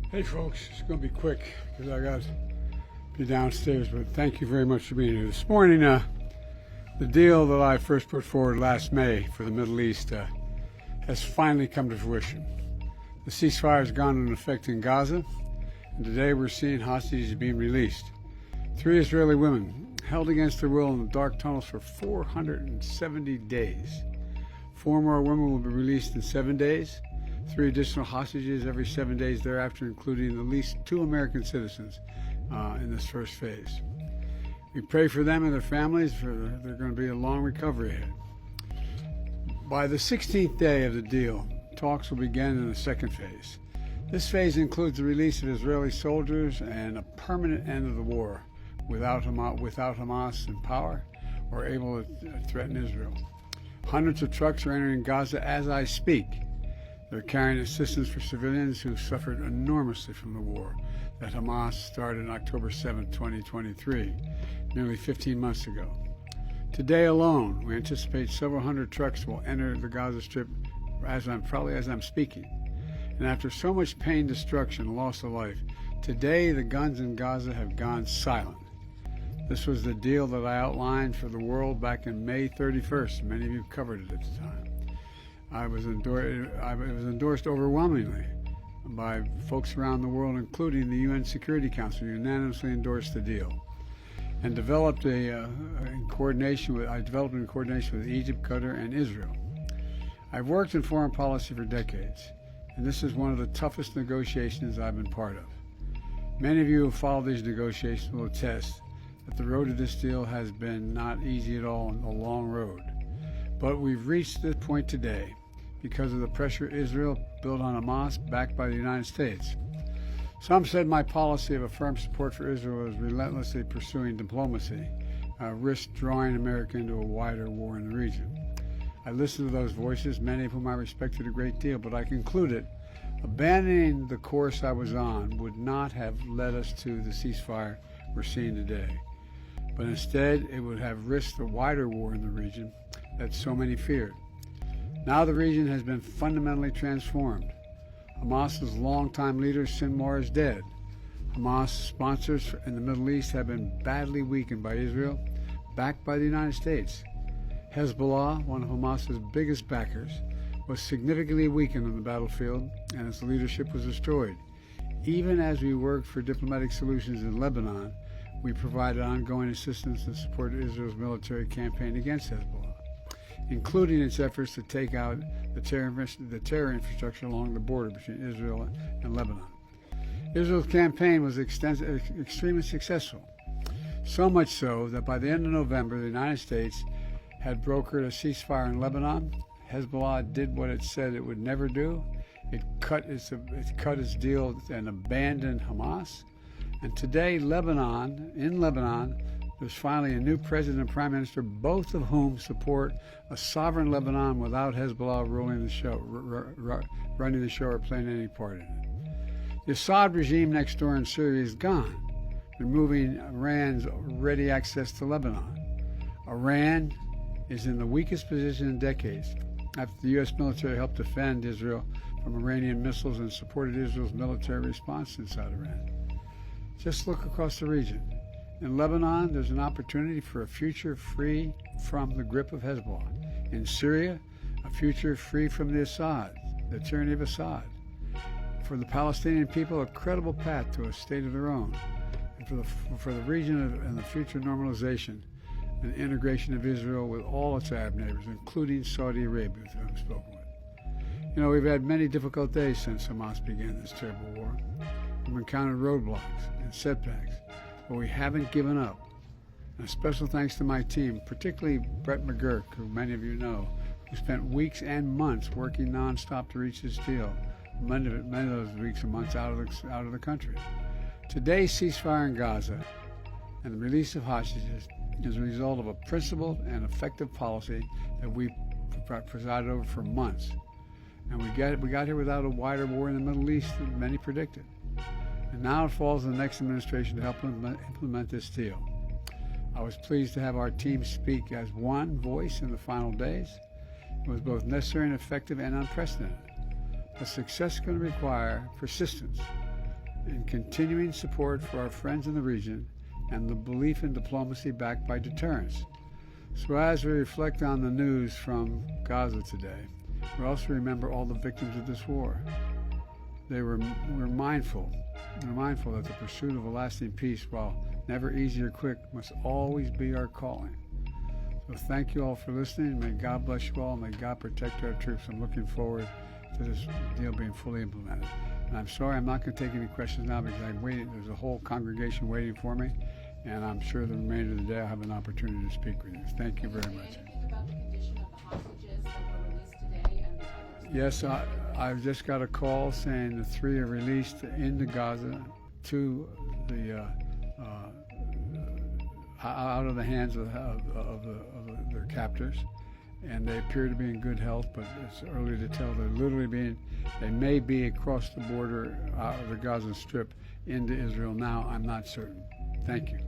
Hey folks, it's going to be quick because I got to be downstairs, but thank you very much for being here. This morning, the deal that I first put forward last May for the Middle East has finally come to fruition. The ceasefire has gone into effect in Gaza, and today we're seeing hostages being released. 3 Israeli women held against their will in the dark tunnels for 470 days. 4 more women will be released in 7 days. 3 additional hostages every 7 days thereafter, including at least 2 American citizens in this first phase. We pray for them and their families, for they're going to be a long recovery ahead. By the 16th day of the deal, talks will begin in the second phase. This phase includes the release of Israeli soldiers and a permanent end of the war without Hamas in power or able to threaten Israel. Hundreds of trucks are entering Gaza as I speak. They're carrying assistance for civilians who suffered enormously from the war that Hamas started on October 7, 2023, nearly 15 months ago. Today alone, we anticipate several hundred trucks will enter the Gaza Strip as I'm speaking. And after so much pain, destruction, loss of life, today the guns in Gaza have gone silent. This was the deal that I outlined for the world back in May 31st. Many of you covered it at the time. It was endorsed overwhelmingly by folks around the world, including the UN Security Council, unanimously endorsed the deal, and developed in coordination with Egypt, Qatar, and Israel. I've worked in foreign policy for decades, and this is one of the toughest negotiations I've been part of. Many of you who followed these negotiations will attest that the road to this deal has been not easy at all, and a long road. But we've reached this point today because of the pressure Israel built on Hamas, backed by the United States. Some said my policy of a firm support for Israel was relentlessly pursuing diplomacy, risked drawing America into a wider war in the region. I listened to those voices, many of whom I respected a great deal, but I concluded abandoning the course I was on would not have led us to the ceasefire we're seeing today. But instead, it would have risked a wider war in the region that so many feared. Now the region has been fundamentally transformed. Hamas's longtime leader, Sinwar, is dead. Hamas sponsors in the Middle East have been badly weakened by Israel, backed by the United States. Hezbollah, one of Hamas's biggest backers, was significantly weakened on the battlefield, and its leadership was destroyed. Even as we worked for diplomatic solutions in Lebanon, we provided ongoing assistance and support Israel's military campaign against Hezbollah, including its efforts to take out the terror infrastructure along the border between Israel and Lebanon. Israel's campaign was extremely successful, so much so that by the end of November, the United States had brokered a ceasefire in Lebanon. Hezbollah did what it said it would never do. It cut its deal and abandoned Hamas. And today, in Lebanon, there's finally a new president and prime minister, both of whom support a sovereign Lebanon without Hezbollah running the show or playing any part in it. The Assad regime next door in Syria is gone, removing Iran's ready access to Lebanon. Iran is in the weakest position in decades after the U.S. military helped defend Israel from Iranian missiles and supported Israel's military response inside Iran. Just look across the region. In Lebanon, there's an opportunity for a future free from the grip of Hezbollah. In Syria, a future free from the tyranny of Assad. For the Palestinian people, a credible path to a state of their own. And for the region and the future normalization and integration of Israel with all its Arab neighbors, including Saudi Arabia, with whom I've spoken with. You know, we've had many difficult days since Hamas began this terrible war. We've encountered roadblocks and setbacks, but we haven't given up. And a special thanks to my team, particularly Brett McGurk, who many of you know, who spent weeks and months working nonstop to reach this deal. Many of those weeks and months out of the country. Today's ceasefire in Gaza and the release of hostages is a result of a principled and effective policy that we presided over for months. And we got here without a wider war in the Middle East than many predicted. And now it falls on the next administration to help implement this deal. I was pleased to have our team speak as one voice in the final days. It was both necessary and effective and unprecedented. But success is going to require persistence, and continuing support for our friends in the region, and the belief in diplomacy backed by deterrence. So as we reflect on the news from Gaza today, we also remember all the victims of this war. We're mindful that the pursuit of a lasting peace, while never easy or quick, must always be our calling. So thank you all for listening. May God bless you all. May God protect our troops. I'm looking forward to this deal being fully implemented. And I'm sorry I'm not going to take any questions now because I'm waiting. There's a whole congregation waiting for me, and I'm sure the remainder of the day I'll have an opportunity to speak with you. Thank you very much. Anything about the condition of the hostages that were released today and the others? Yes, I've just got a call saying the 3 are released into Gaza, 2 out of the hands of their captors, and they appear to be in good health, but it's early to tell. They may be across the border out of the Gaza Strip into Israel now. I'm not certain. Thank you.